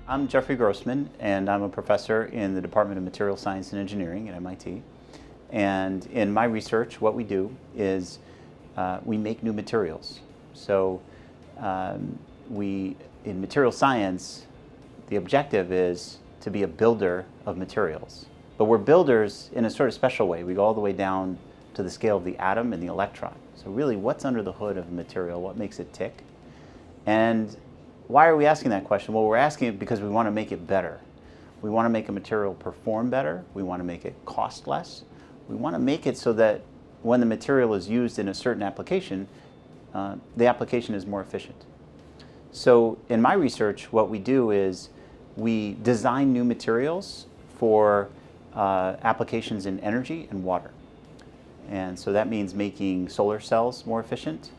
I'm Jeffrey Grossman, and I'm a professor in the Department of Material Science and Engineering at MIT. And in my research, what we do is we make new materials. So in material science, the objective is to be a builder of materials. But we're builders in a sort of special way. We go all the way down to the scale of the atom and the electron. So really, what's under the hood of a material? What makes it tick? And why are we asking that question? Well, we're asking it because we want to make it better. We want to make a material perform better. We want to make it cost less. We want to make it so that when the material is used in a certain application, the application is more efficient. So in my research, what we do is we design new materials for applications in energy and water. And so that means making solar cells more efficient,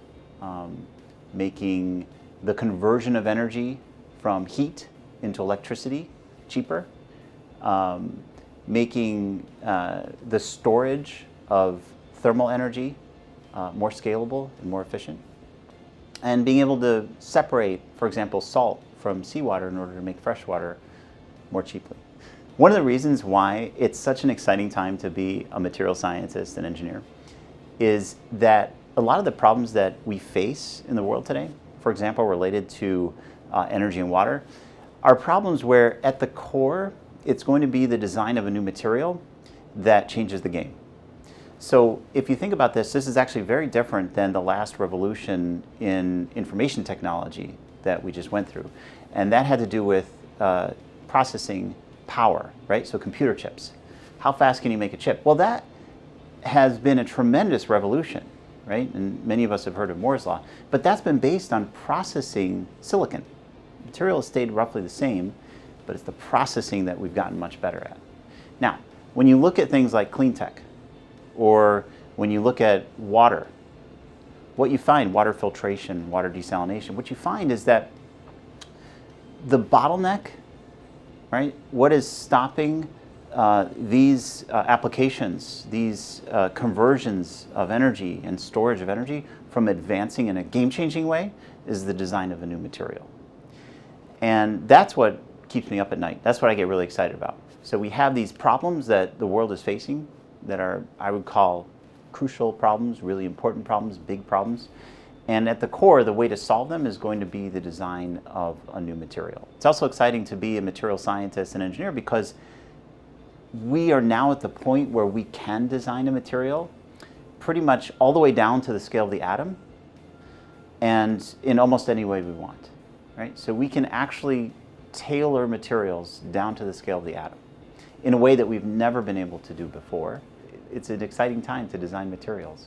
making the conversion of energy from heat into electricity cheaper, making the storage of thermal energy more scalable and more efficient, and being able to separate, for example, salt from seawater in order to make fresh water more cheaply. One of the reasons why it's such an exciting time to be a material scientist and engineer is that a lot of the problems that we face in the world today, for example, related to energy and water, are problems where at the core, it's going to be the design of a new material that changes the game. So if you think about this, this is actually very different than the last revolution in information technology that we just went through. And that had to do with processing power, right? So computer chips. How fast can you make a chip? Well, that has been a tremendous revolution, right? And many of us have heard of Moore's Law. But that's been based on processing silicon. Material has stayed roughly the same, but it's the processing that we've gotten much better at. Now, when you look at things like clean tech, or when you look at water, what you find, water filtration, water desalination, what you find is that the bottleneck, right, what is stopping these applications, these conversions of energy and storage of energy from advancing in a game-changing way is the design of a new material. And that's what keeps me up at night. That's what I get really excited about. So we have these problems that the world is facing that are, I would call, crucial problems, really important problems, big problems. And at the core, the way to solve them is going to be the design of a new material. It's also exciting to be a material scientist and engineer because we are now at the point where we can design a material pretty much all the way down to the scale of the atom and in almost any way we want, right? So we can actually tailor materials down to the scale of the atom in a way that we've never been able to do before. It's an exciting time to design materials.